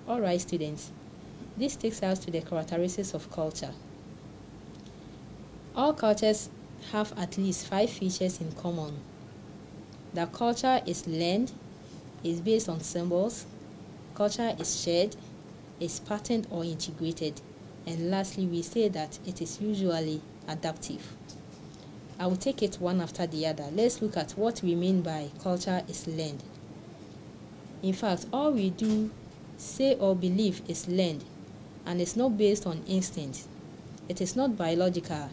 Alright students, this takes us to the characteristics of culture. All cultures have at least 5 features in common. The culture is learned, is based on symbols, culture is shared, is patterned or integrated, and lastly we say that it is usually adaptive. I will take it one after the other. Let's look at what we mean by culture is learned. In fact, all we do, say or believe is learned, and it's not based on instinct. It is not biological.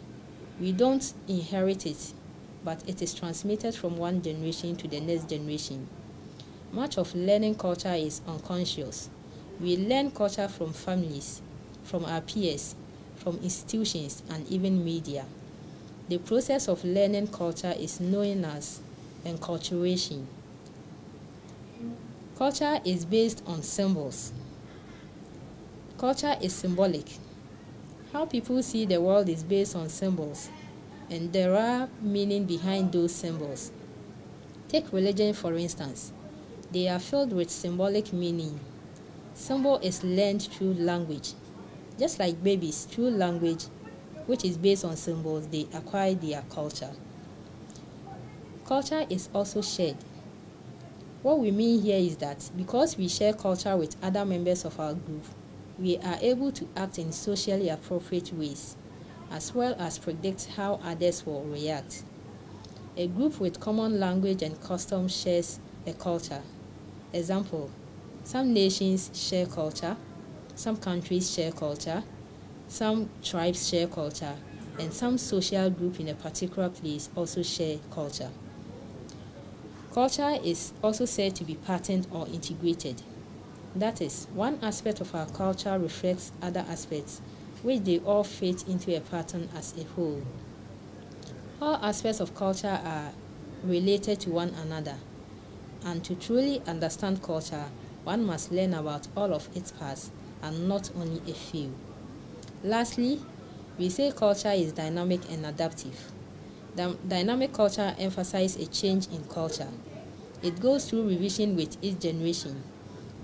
We don't inherit it, but it is transmitted from one generation to the next generation. Much of learning culture is unconscious. We learn culture from families, from our peers, from institutions, and even media. The process of learning culture is known as enculturation. Culture is based on symbols. Culture is symbolic. How people see the world is based on symbols, and there are meaning behind those symbols. Take religion for instance. They are filled with symbolic meaning. Symbol is learned through language. Just like babies, through language, which is based on symbols, they acquire their culture. Culture is also shared. What we mean here is that because we share culture with other members of our group, we are able to act in socially appropriate ways, as well as predict how others will react. A group with common language and customs shares a culture. Example, some nations share culture, some countries share culture, some tribes share culture, and some social group in a particular place also share culture. Culture is also said to be patterned or integrated. That is, one aspect of our culture reflects other aspects, which they all fit into a pattern as a whole. All aspects of culture are related to one another, and to truly understand culture, one must learn about all of its parts and not only a few. Lastly, we say culture is dynamic and adaptive. The dynamic culture emphasizes a change in culture. It goes through revision with each generation.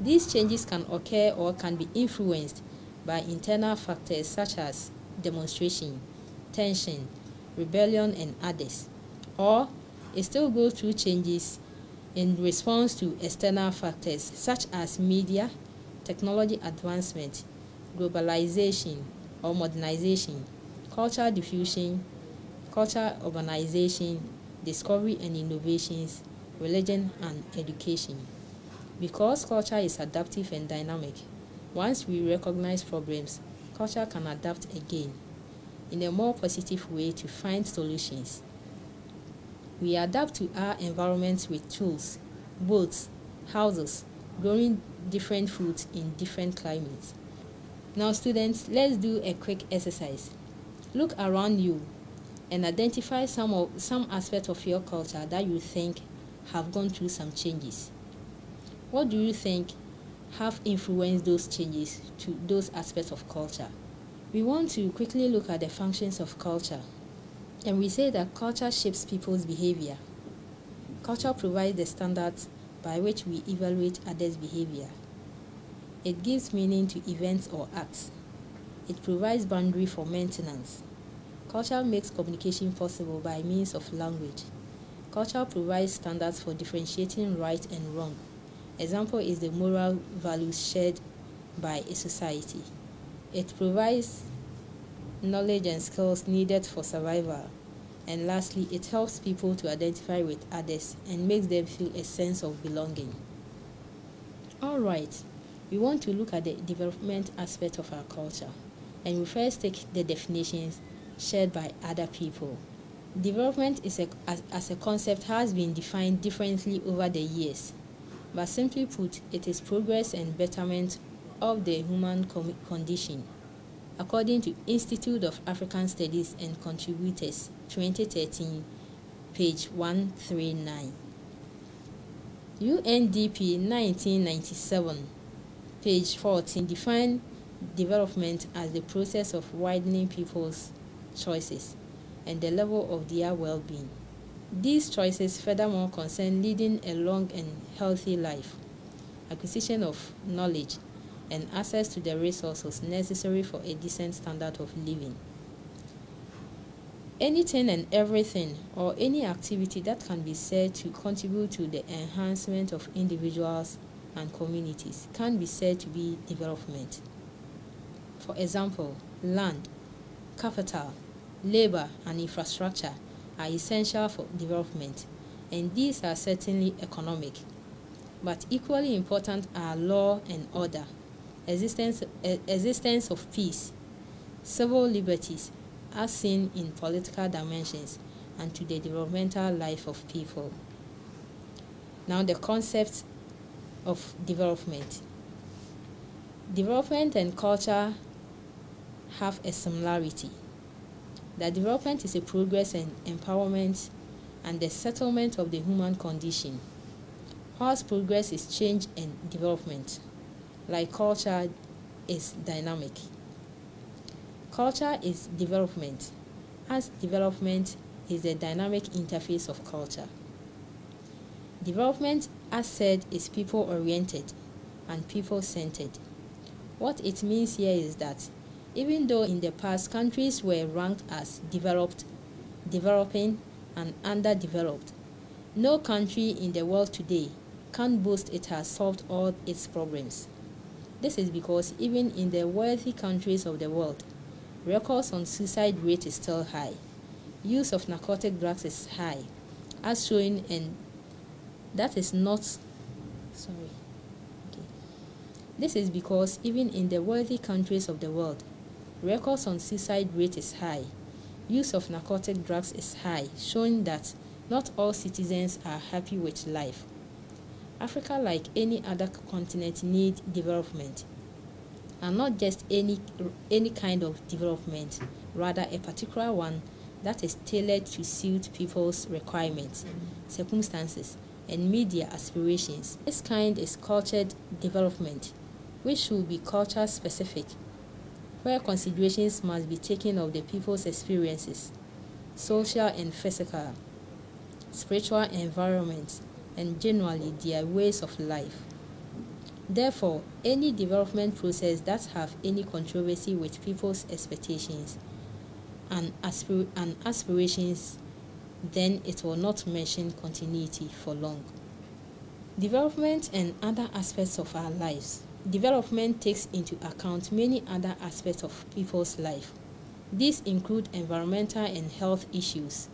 These changes can occur or can be influenced by internal factors such as demonstration, tension, rebellion, and others. Or it still goes through changes in response to external factors such as media, technology advancement, globalization or modernization, cultural diffusion, cultural urbanization, discovery and innovations, religion and education. Because culture is adaptive and dynamic, once we recognize problems, culture can adapt again in a more positive way to find solutions. We adapt to our environments with tools, boats, houses, growing different foods in different climates. Now students, let's do a quick exercise. Look around you and identify some aspect of your culture that you think have gone through some changes. What do you think have influenced those changes to those aspects of culture? We want to quickly look at the functions of culture. And we say that culture shapes people's behavior. Culture provides the standards by which we evaluate others' behavior. It gives meaning to events or acts. It provides boundary for maintenance. Culture makes communication possible by means of language. Culture provides standards for differentiating right and wrong. Example is the moral values shared by a society. It provides knowledge and skills needed for survival. And lastly, it helps people to identify with others and makes them feel a sense of belonging. Alright, we want to look at the development aspect of our culture. And we first take the definitions shared by other people. Development as a concept has been defined differently over the years. But simply put, it is progress and betterment of the human condition. According to Institute of African Studies and Contributors, 2013, page 139. UNDP 1997, page 14, defined development as the process of widening people's choices and the level of their well-being. These choices furthermore concern leading a long and healthy life, acquisition of knowledge, and access to the resources necessary for a decent standard of living. Anything and everything or any activity that can be said to contribute to the enhancement of individuals and communities can be said to be development. For example, land, capital, labor, and infrastructure are essential for development, and these are certainly economic. But equally important are law and order, existence of peace, civil liberties, as seen in political dimensions, and to the developmental life of people. Now, the concept of development. Development and culture have a similarity. That development is a progress and empowerment and the settlement of the human condition. Whilst progress is change and development, like culture is dynamic. Culture is development, as development is the dynamic interface of culture. Development, as said, is people-oriented and people-centered. What it means here is that even though in the past countries were ranked as developed, developing, and underdeveloped, no country in the world today can boast it has solved all its problems. This is because even in the wealthy countries of the world, records on suicide rate is still high. Use of narcotic drugs is high, as shown, and that is not This is because even in the wealthy countries of the world, records on suicide rate is high. Use of narcotic drugs is high, showing that not all citizens are happy with life. Africa, like any other continent, needs development, and not just any kind of development, rather a particular one that is tailored to suit people's requirements, circumstances, and media aspirations. This kind is cultured development, which should be culture specific, where considerations must be taken of the people's experiences, social and physical, spiritual environment, and generally their ways of life. Therefore, any development process that have any controversy with people's expectations and aspirations, then it will not mention continuity for long. Development and other aspects of our lives. Development takes into account many other aspects of people's life. These include environmental and health issues,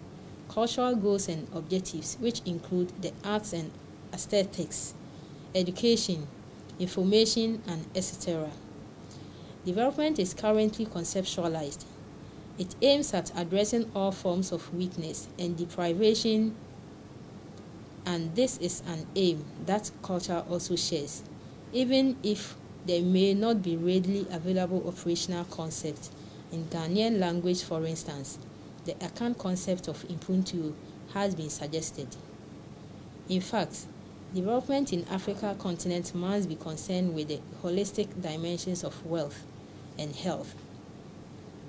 cultural goals and objectives, which include the arts and aesthetics, education, information, and etc. Development is currently conceptualized. It aims at addressing all forms of weakness and deprivation, and this is an aim that culture also shares, even if there may not be readily available operational concepts. In Ghanaian language, for instance, the Akan concept of Ubuntu has been suggested. In fact, development in Africa continent must be concerned with the holistic dimensions of wealth and health,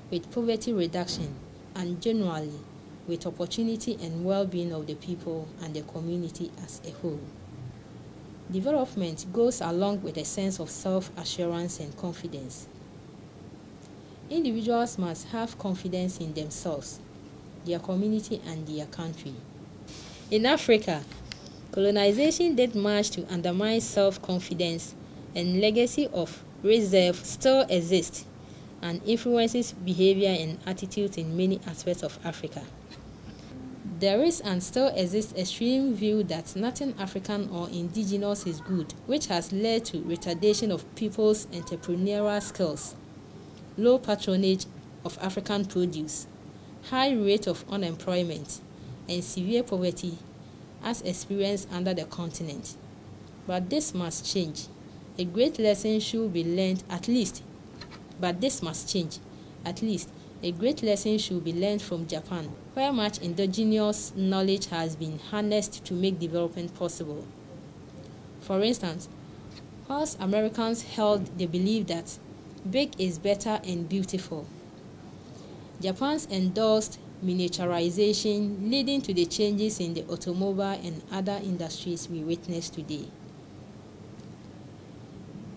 with poverty reduction, and generally with opportunity and well-being of the people and the community as a whole. Development goes along with a sense of self-assurance and confidence. Individuals must have confidence in themselves, their community, and their country. In Africa, colonization did much to undermine self-confidence, and legacy of reserve still exists and influences behavior and attitudes in many aspects of Africa. There is and still exists a extreme view that nothing African or indigenous is good, which has led to retardation of people's entrepreneurial skills, low patronage of African produce, high rate of unemployment, and severe poverty as experienced under the continent. But this must change. A great lesson should be learned at least. A great lesson should be learned from Japan, where much indigenous knowledge has been harnessed to make development possible. For instance, whilst Americans held the belief that big is better and beautiful, Japan's endorsed miniaturization, leading to the changes in the automobile and other industries we witness today.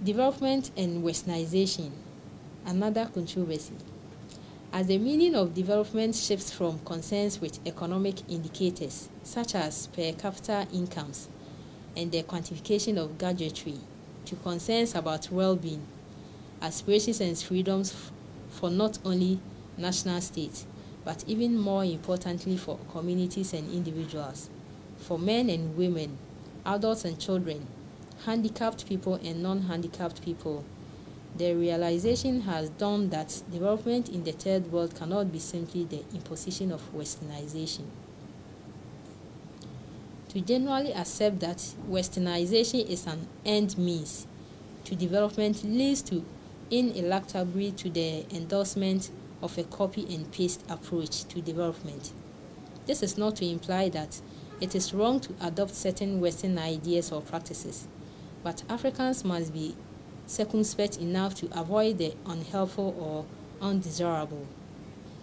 Development and westernization, another controversy. As the meaning of development shifts from concerns with economic indicators such as per capita incomes and the quantification of gadgetry to concerns about well-being, aspirations and freedoms for not only national states, but even more importantly for communities and individuals, for men and women, adults and children, handicapped people and non-handicapped people, the realization has dawned that development in the third world cannot be simply the imposition of westernization. To generally accept that westernization is an end means to development leads to ineluctably to the endorsement of a copy and paste approach to development. This is not to imply that it is wrong to adopt certain Western ideas or practices, but Africans must be circumspect enough to avoid the unhelpful or undesirable.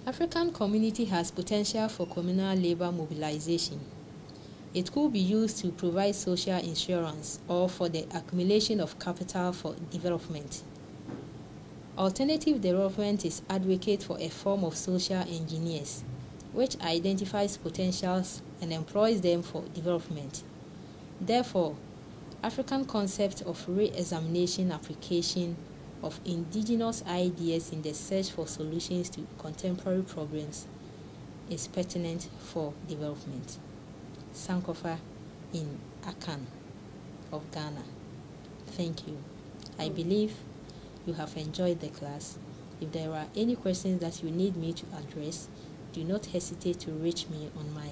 African community has potential for communal labor mobilization. It could be used to provide social insurance or for the accumulation of capital for development. Alternative development is advocate for a form of social engineers, which identifies potentials and employs them for development. Therefore, African concept of re-examination application of indigenous ideas in the search for solutions to contemporary problems is pertinent for development. Sankofa in Akan of Ghana. Thank you. I believe you have enjoyed the class. If there are any questions that you need me to address, do not hesitate to reach me on my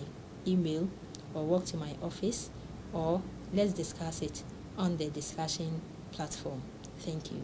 email or walk to my office, or let's discuss it on the discussion platform. Thank you.